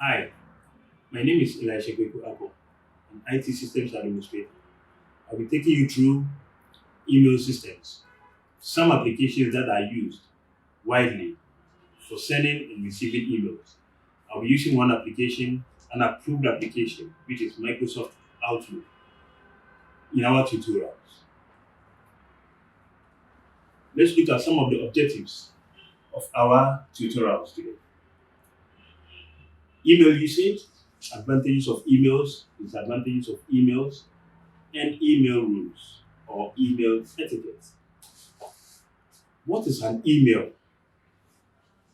Hi, my name is Elisha Kweku Ako, an IT systems administrator. I'll be taking you through email systems, some applications that are used widely for sending and receiving emails. I'll be using one application, an approved application, which is Microsoft Outlook, in our tutorials. Let's look at some of the objectives of our tutorials today. Email usage, advantages of emails, disadvantages of emails, and email rules or email etiquette. What is an email?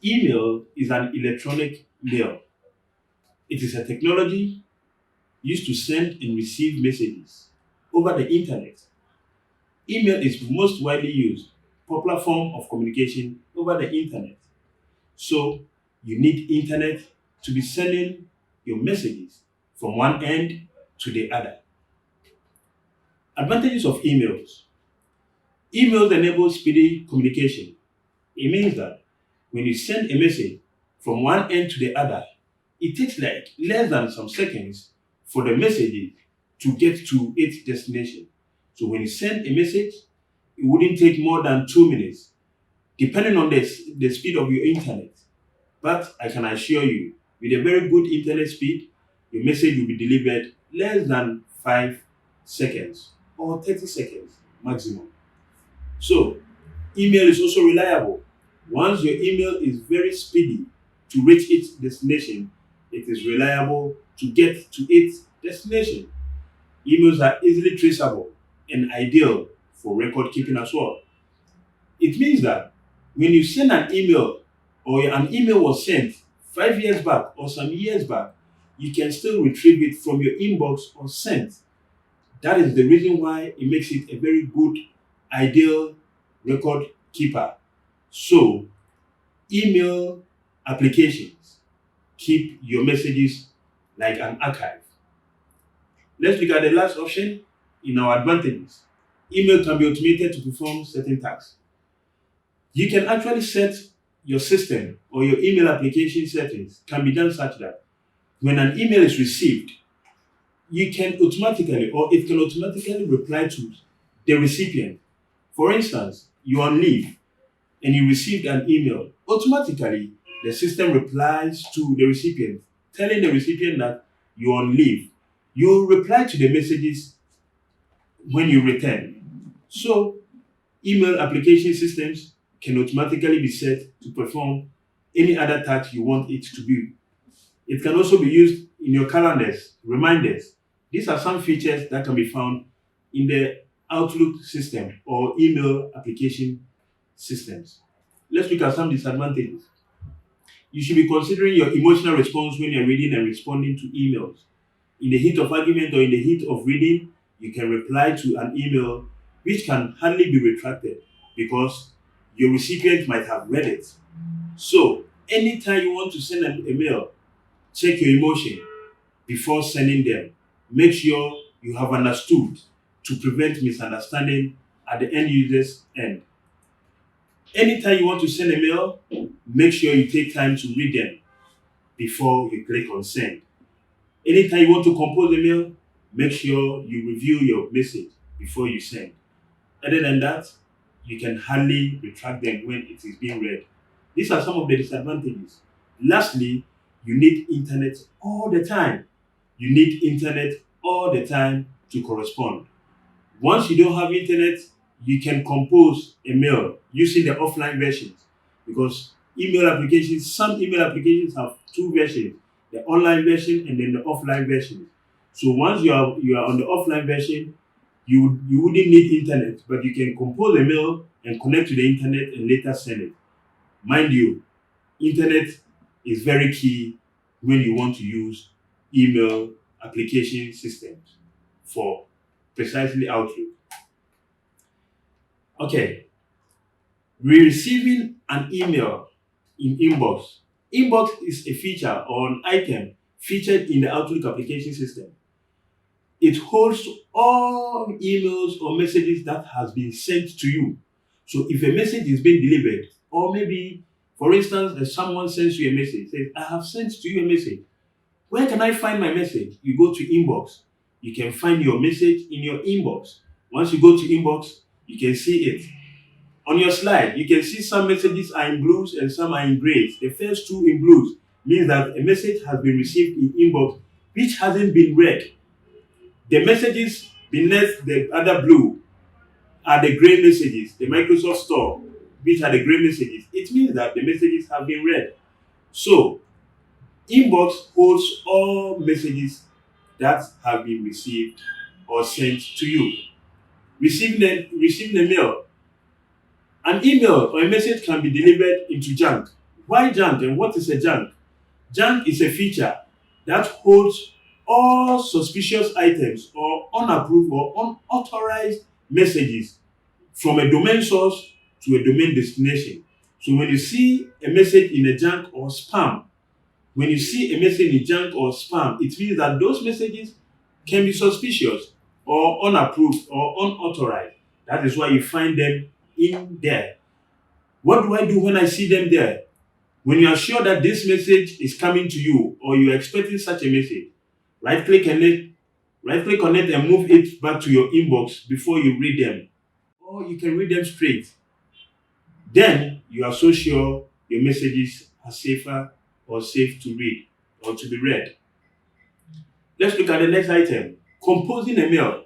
Email is an electronic mail. It is a technology used to send and receive messages over the internet. Email is most widely used popular form of communication over the internet. So you need internet to be sending your messages from one end to the other. Advantages of emails. Emails enable speedy communication. It means that when you send a message from one end to the other, it takes like less than some seconds for the message to get to its destination. So when you send a message, it wouldn't take more than 2 minutes, depending on the speed of your internet. But I can assure you, with a very good internet speed, your message will be delivered less than 5 seconds or 30 seconds maximum. So email is also reliable. Once your email is very speedy to reach its destination, it is reliable to get to its destination. Emails are easily traceable and ideal for record keeping as well. It means that when you send an email or an email was sent 5 years back or some years back, you can still retrieve it from your inbox or sent. That is the reason why it makes it a very good, ideal record keeper. So, email applications keep your messages like an archive. Let's look at the last option in our advantages. Email can be automated to perform certain tasks. You can actually set your system or your email application settings can be done such that when an email is received, you can automatically or it can automatically reply to the recipient. For instance, you're on leave and you received an email, automatically the system replies to the recipient, telling the recipient that you're on leave. You reply to the messages when you return. So, email application systems can automatically be set to perform any other task you want it to be. It can also be used in your calendars, reminders. These are some features that can be found in the Outlook system or email application systems. Let's look at some disadvantages. You should be considering your emotional response when you're reading and responding to emails. In the heat of argument or in the heat of reading, you can reply to an email which can hardly be retracted because your recipient might have read it. So, anytime you want to send a mail, check your emotion before sending them. Make sure you have understood to prevent misunderstanding at the end user's end. Anytime you want to send a mail, make sure you take time to read them before you click on send. Anytime you want to compose a mail, make sure you review your message before you send. Other than that, you can hardly retract them when it is being read. These are some of the disadvantages. Lastly, you need internet all the time. You need internet all the time to correspond. Once you don't have internet, you can compose a mail using the offline versions because some email applications have two versions, the online version and then the offline version. So once you are on the offline version, you wouldn't need internet, but you can compose a mail and connect to the internet and later send it. Mind you, internet is very key when you want to use email application systems for precisely Outlook. Okay, we're receiving an email in inbox. Inbox is a feature or an item featured in the Outlook application system. It holds all emails or messages that has been sent to you. So if a message is being delivered, or maybe, for instance, if someone sends you a message, says, I have sent to you a message. Where can I find my message? You go to inbox. You can find your message in your inbox. Once you go to inbox, you can see it. On your slide, you can see some messages are in blues and some are in grays. The first two in blues means that a message has been received in inbox which hasn't been read. The messages beneath the other blue are the gray messages, the Microsoft Store, which are the gray messages. It means that the messages have been read. So, inbox holds all messages that have been received or sent to you. Receiving a mail. An email or a message can be delivered into junk. Why junk and what is a junk? Junk is a feature that holds all suspicious items or unapproved or unauthorized messages from a domain source to a domain destination. So when you see a message in a junk or spam, when you see a message in junk or spam, it means that those messages can be suspicious or unapproved or unauthorized. That is why you find them in there. What do I do when I see them there? When you are sure that this message is coming to you or you're expecting such a message, right-click on it and move it back to your inbox before you read them. Or you can read them straight. Then you are so sure your messages are safer or safe to read or to be read. Let's look at the next item. Composing a mail.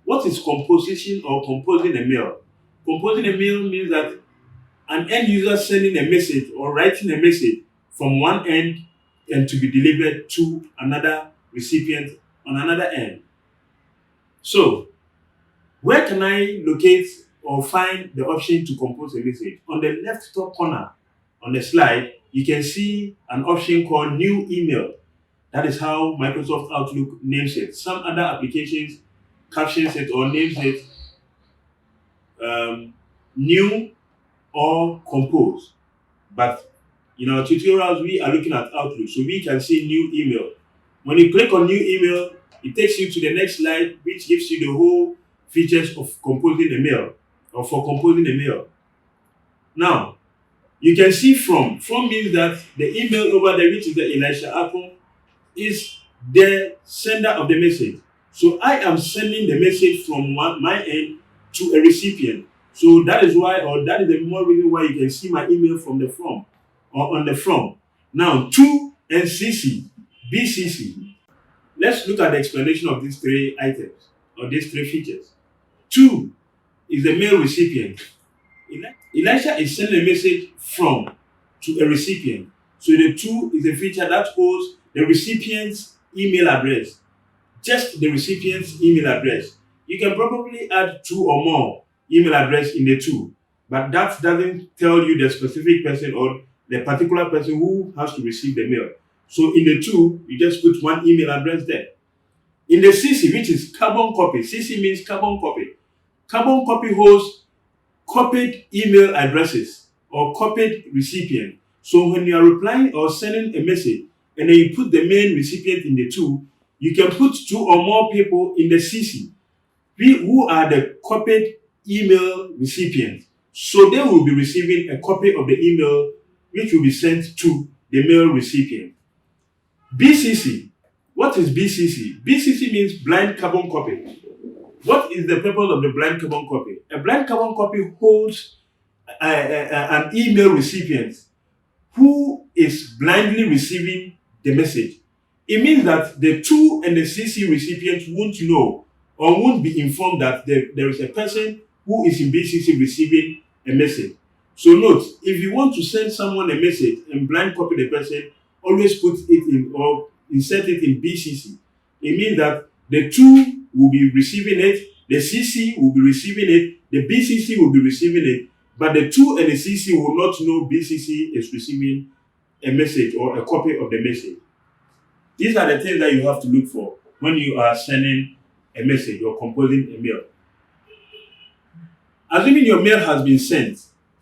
What is composition or composing a mail? Composing a mail means that an end user sending a message or writing a message from one end and to be delivered to another recipient on another end. So, where can I locate or find the option to compose a message? On the left top corner on the slide, you can see an option called New Email. That is how Microsoft Outlook names it. Some other applications captions it or names it New or Compose. But in our tutorials, we are looking at Outlook, so we can see New Email. When you click on New Email, it takes you to the next slide, which gives you the whole features of composing a mail or for composing a mail. Now, you can see from. From means that the email over there, which is the Elisha Akon, is the sender of the message. So I am sending the message from my end to a recipient. So that is why, or that is the more reason why you can see my email from the from or on the from. Now, to and CC, BCC. Let's look at the explanation of these three items or these three features. To is the mail recipient. Elisha is sending a message from to a recipient. So the to is a feature that holds the recipient's email address. Just the recipient's email address. You can probably add two or more email address in the to, but that doesn't tell you the specific person or the particular person who has to receive the mail. So in the to, you just put one email address there. In the CC, which is carbon copy, CC means carbon copy. Carbon copy holds copied email addresses or copied recipient. So when you are replying or sending a message and then you put the main recipient in the to, you can put two or more people in the CC who are the copied email recipients. So they will be receiving a copy of the email which will be sent to the mail recipient. BCC. What is BCC? BCC means blind carbon copy. What is the purpose of the blind carbon copy? A blind carbon copy holds an email recipient who is blindly receiving the message. It means that the to and the CC recipients won't know or won't be informed that there is a person who is in BCC receiving a message. So note, if you want to send someone a message and blind copy the person, always put it in or insert it in BCC. It means that the to will be receiving it, the CC will be receiving it, the BCC will be receiving it, but the to and the CC will not know BCC is receiving a message or a copy of the message. These are the things that you have to look for when you are sending a message or composing a mail. Assuming your mail has been sent,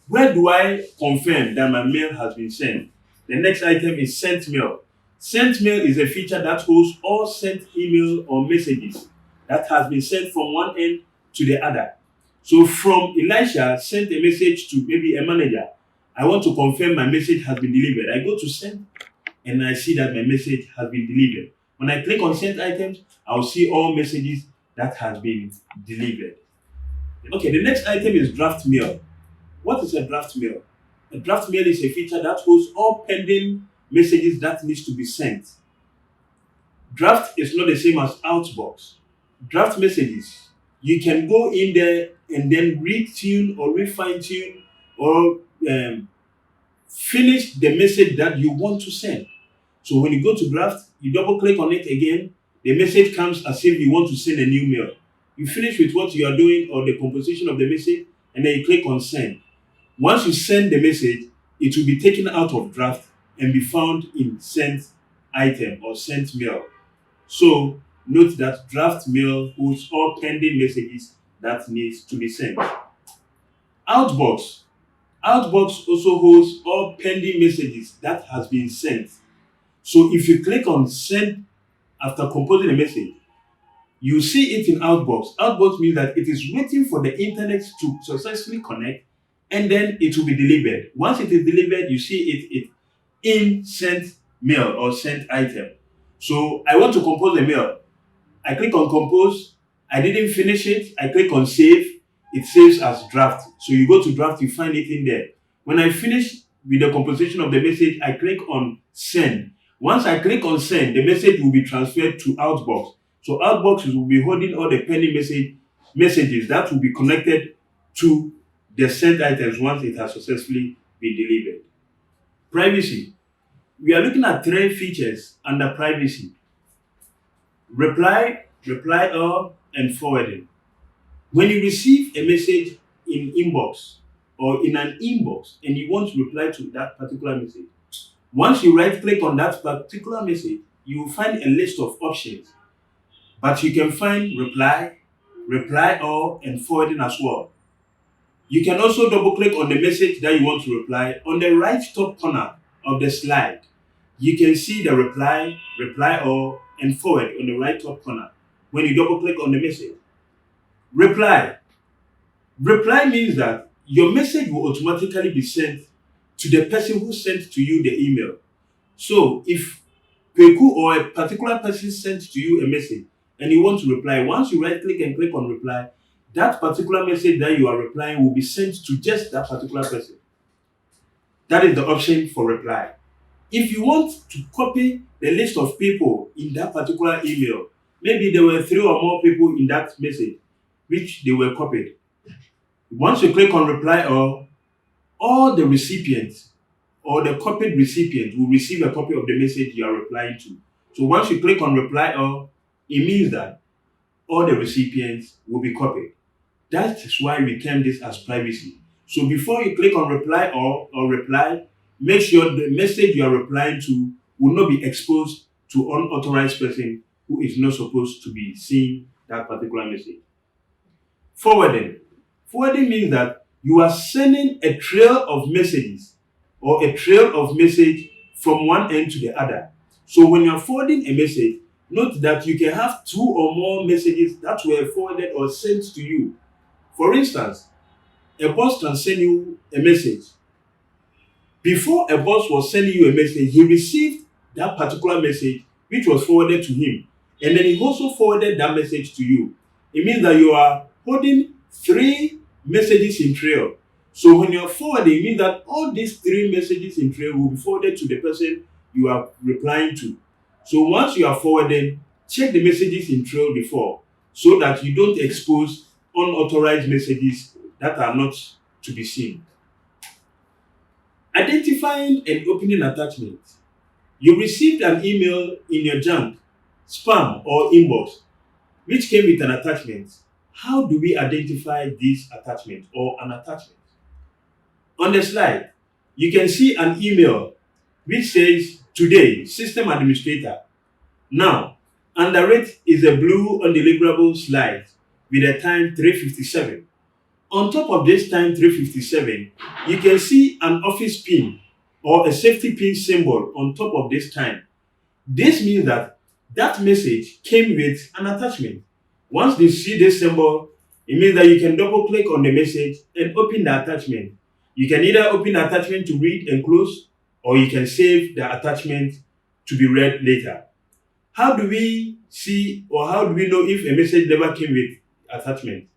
where do I confirm that my mail has been sent? The next item is sent mail. Sent mail is a feature that holds all sent email or messages that has been sent from one end to the other. So from Elisha sent a message to maybe a manager. I want to confirm my message has been delivered. I go to send and I see that my message has been delivered. When I click on send items, I'll see all messages that has been delivered. Okay, the next item is draft mail. What is a draft mail? A draft mail is a feature that holds all pending messages that needs to be sent. Draft is not the same as outbox. Draft messages, you can go in there and then retune or refine tune or finish the message that you want to send. So when you go to draft, you double click on it again, the message comes as if you want to send a new mail. You finish with what you are doing or the composition of the message, and then you click on send. Once you send the message, it will be taken out of draft and be found in sent item or sent mail. So note that draft mail holds all pending messages that needs to be sent. Outbox. Outbox also holds all pending messages that has been sent. So if you click on send after composing a message, you see it in Outbox. Outbox means that it is waiting for the internet to successfully connect, and then it will be delivered. Once it is delivered, you see it in sent mail or sent item. So I want to compose a mail. I click on compose. I didn't finish it. I click on save. It saves as draft. So you go to draft, you find it in there. When I finish with the composition of the message, I click on send. Once I click on send, the message will be transferred to Outbox. So Outbox will be holding all the pending messages that will be connected to the sent items once it has successfully been delivered. Privacy. We are looking at 3 features under privacy: reply, reply all, and forwarding. When you receive a message in inbox or in an inbox and you want to reply to that particular message, once you right click on that particular message, you will find a list of options. But you can find reply, reply all, and forwarding as well. You can also double click on the message that you want to reply. On the right top corner of the slide, you can see the reply, reply all, and forward on the right top corner when you double click on the message. Reply. Reply means that your message will automatically be sent to the person who sent to you the email. So if Kweku or a particular person sent to you a message and you want to reply, once you right click and click on reply, that particular message that you are replying will be sent to just that particular person. That is the option for reply. If you want to copy the list of people in that particular email, maybe there were 3 or more people in that message which they were copied. Once you click on reply all the recipients or the copied recipient will receive a copy of the message you are replying to. So once you click on reply all, it means that all the recipients will be copied. That is why we term this as privacy. So before you click on reply all or reply, make sure the message you are replying to will not be exposed to unauthorized person who is not supposed to be seeing that particular message. Forwarding. Forwarding means that you are sending a trail of messages or a trail of message from one end to the other. So when you are forwarding a message, note that you can have 2 or more messages that were forwarded or sent to you. For instance, a boss can send you a message. Before a boss was sending you a message, he received that particular message which was forwarded to him. And then he also forwarded that message to you. It means that you are holding 3 messages in trail. So when you are forwarding, it means that all these 3 messages in trail will be forwarded to the person you are replying to. So once you are forwarding, check the messages in trail before so that you don't expose unauthorized messages that are not to be seen. Identifying and opening attachments. You received an email in your junk, spam, or inbox, which came with an attachment. How do we identify this attachment or an attachment? On the slide, you can see an email which says, "Today, System Administrator." Now, under it is a blue undeliverable slide with a time 3:57. On top of this time 3:57, you can see an office pin or a safety pin symbol on top of this time. This means that that message came with an attachment. Once you see this symbol, it means that you can double click on the message and open the attachment. You can either open the attachment to read and close, or you can save the attachment to be read later. How do we see or how do we know if a message never came with attachment?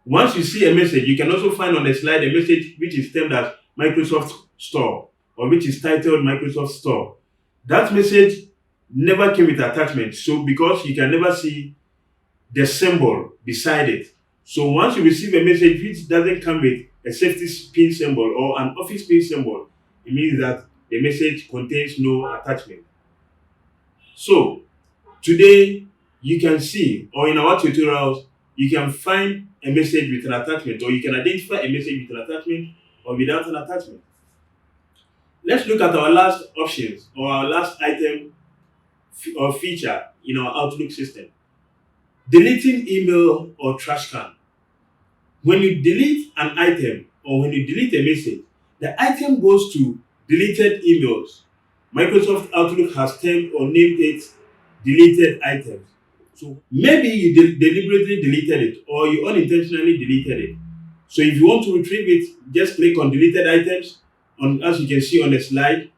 Once you see a message, you can also find on the slide a message which is termed as Microsoft Store or which is titled Microsoft Store. That message never came with attachment, so because you can never see the symbol beside it. So once you receive a message which doesn't come with a safety pin symbol or an office pin symbol, it means that the message contains no attachment. So today you can see, or in our tutorials, you can find a message with an attachment, or you can identify a message with an attachment or without an attachment. Let's look at our last options or our last item or feature in our Outlook system. Deleting email or trash can. When you delete an item or when you delete a message, the item goes to deleted emails. Microsoft Outlook has termed or named it deleted items. So maybe you deliberately deleted it or you unintentionally deleted it. So if you want to retrieve it, just click on deleted items. As you can see on the slide,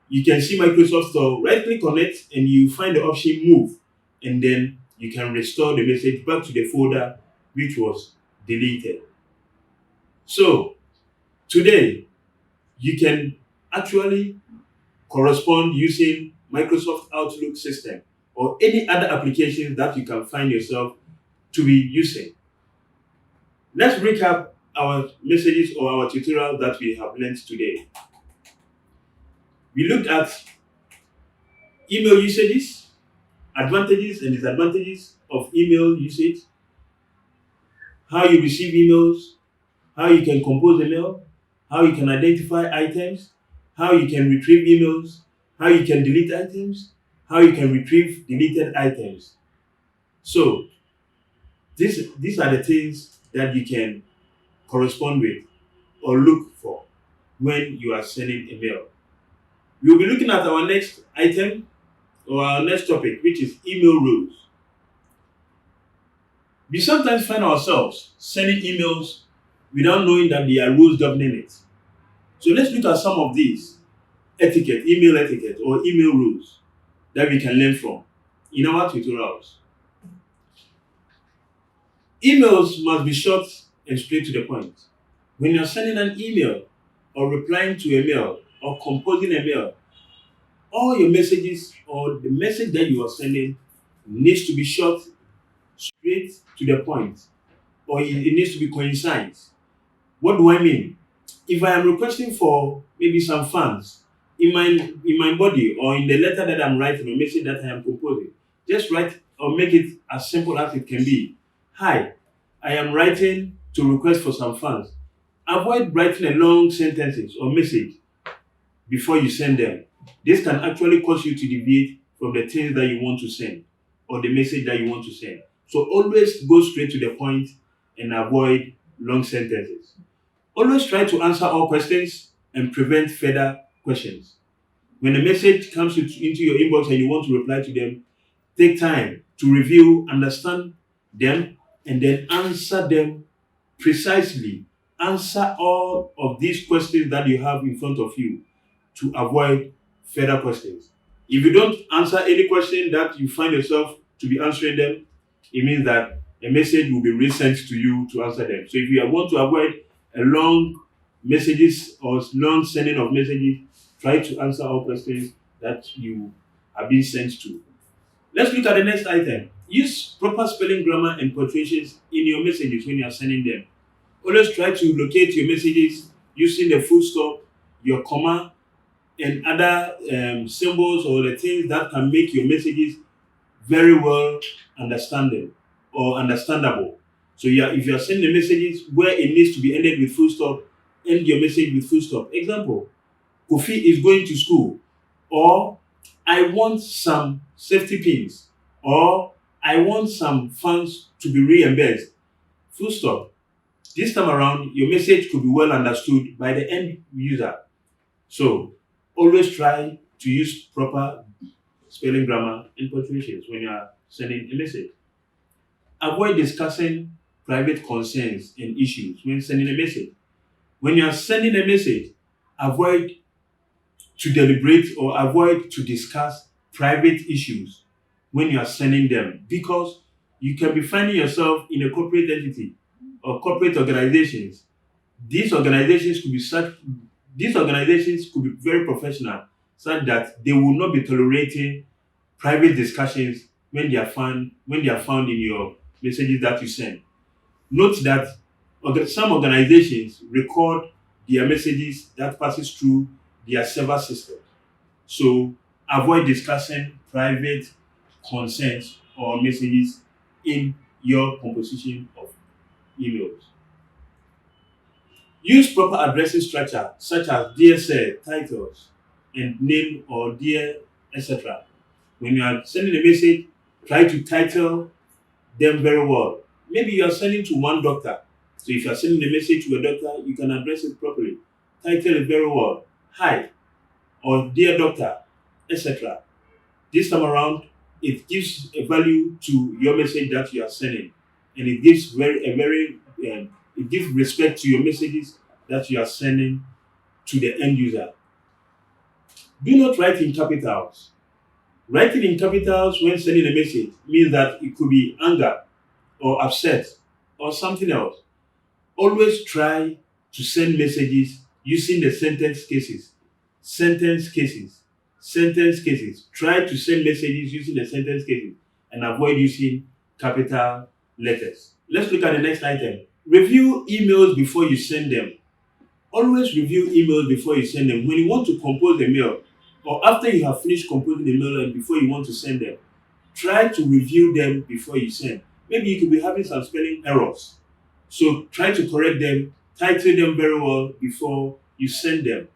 you can see Microsoft Store. Right click on it and you find the option move, and then you can restore the message back to the folder which was deleted. So today you can actually correspond using Microsoft Outlook system or any other application that you can find yourself to be using. Let's recap our messages or our tutorial that we have learned today. We looked at email usages, advantages and disadvantages of email usage, how you receive emails, how you can compose a mail, how you can identify items, how you can retrieve emails, how you can delete items, how you can retrieve deleted items. So these are the things that you can correspond with or look for when you are sending a mail. We will be looking at our next item or our next topic, which is email rules. We sometimes find ourselves sending emails without knowing that there are rules governing it. So let's look at some of these email etiquette or email rules that we can learn from in our tutorials. Emails must be short and straight to the point. When you're sending an email or replying to a mail or composing a mail, all your messages or the message that you are sending needs to be short, straight to the point, or it needs to be concise. What do I mean? If I am requesting for maybe some funds in my body or in the letter that I'm writing or message that I am composing, just write or make it as simple as it can be. Hi, I am writing to request for some funds. Avoid writing a long sentences or message before you send them. This can actually cause you to deviate from the things that you want to send or the message that you want to send. So always go straight to the point and avoid long sentences. Always try to answer all questions and prevent further questions. When a message comes into your inbox and you want to reply to them, take time to review, understand them, and then answer them precisely. Answer all of these questions that you have in front of you to avoid further questions. If you don't answer any question that you find yourself to be answering them, it means that a message will be resent to you to answer them. So if you want to avoid a long messages or long sending of messages, try to answer all questions that you are being sent to. Let's look at the next item. Use proper spelling, grammar, and punctuations in your messages when you are sending them. Always try to locate your messages using the full stop, your comma, and other symbols or the things that can make your messages very well understandable. So if you are sending messages where it needs to be ended with full stop, end your message with full stop. Example, Kofi is going to school, or I want some safety pins, or I want some funds to be reimbursed. Full stop. This time around, your message could be well understood by the end user. So always try to use proper spelling, grammar, and punctuations when you are sending a message. Avoid discussing private concerns and issues when sending a message. When you are sending a message, avoid to deliberate or avoid to discuss private issues when you are sending them, because you can be finding yourself in a corporate entity or corporate organizations. These organizations could be such these organizations could be very professional, such that they will not be tolerating private discussions when they are found in your messages that you send. Note that some organizations record their messages that passes through their server system. So avoid discussing private concerns or messages in your composition of emails. Use proper addressing structure such as dear sir, titles, and name or dear, etc. When you are sending a message, try to title them very well. Maybe you are sending to one doctor. So if you are sending a message to a doctor, you can address it properly. Title it very well. Hi, or dear doctor, etc. This time around, it gives a value to your message that you are sending, and it gives it gives respect to your messages that you are sending to the end user. Do not write in capitals. Writing in capitals when sending a message means that it could be anger or upset or something else. Always try to send messages using the sentence cases. Sentence cases. Sentence cases. Try to send messages using the sentence cases and avoid using capital letters. Let's look at the next item. Review emails before you send them. Always review emails before you send them. When you want to compose a mail, or after you have finished composing the mail and before you want to send them, try to review them before you send. Maybe you could be having some spelling errors. So try to correct them, title them very well before you send them.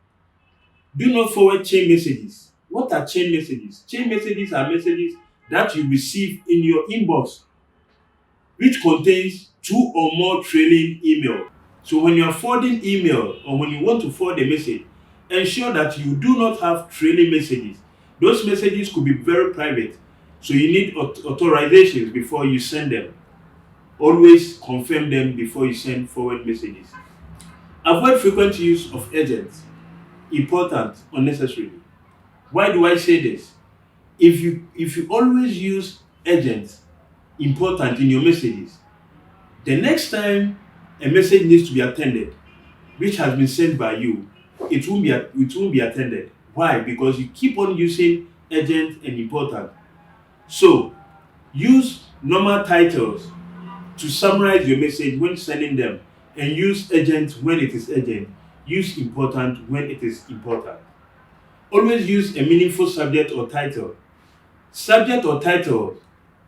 Do not forward chain messages. What are chain messages? Chain messages are messages that you receive in your inbox, which contains 2 or more trailing email. So when you are forwarding email or when you want to forward a message, ensure that you do not have trailing messages. Those messages could be very private, so you need authorizations before you send them. Always confirm them before you send forward messages. Avoid frequent use of agents. Important, unnecessarily. Why do I say this? If you always use agents, important, in your messages, the next time a message needs to be attended, which has been sent by you, it won't be attended. Why? Because you keep on using urgent and important. So use normal titles to summarize your message when sending them, and use urgent when it is urgent. Use important when it is important. Always use a meaningful subject or title. Subject or title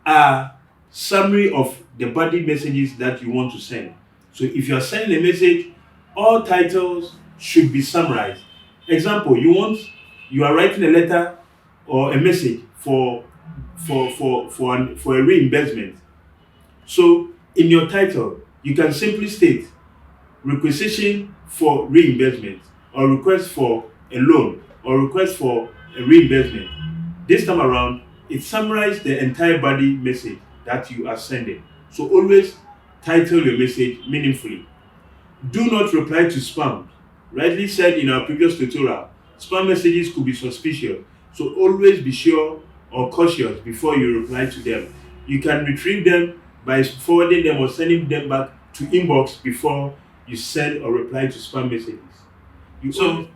are summary of the body messages that you want to send. So if you are sending a message, all titles should be summarized. Example, you are writing a letter or a message for a reimbursement. So in your title, you can simply state requisition for reimbursement, or request for a loan, or request for a reimbursement. This time around, it summarizes the entire body message that you are sending. So always title your message meaningfully. Do not reply to spam. Rightly said in our previous tutorial, spam messages could be suspicious. So always be sure or cautious before you reply to them. You can retrieve them by forwarding them or sending them back to inbox before you send or reply to spam messages. So,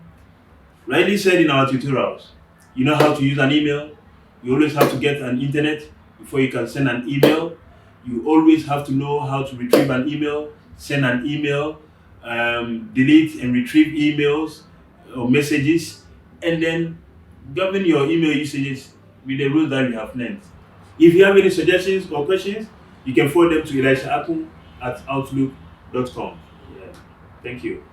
rightly said in our tutorials, you know how to use an email. You always have to get an internet before you can send an email. You always have to know how to retrieve an email, send an email, delete and retrieve emails or messages, and then govern your email usages with the rules that we have learned. If you have any suggestions or questions, you can forward them to ElishaAkun@outlook.com. Yeah. Thank you.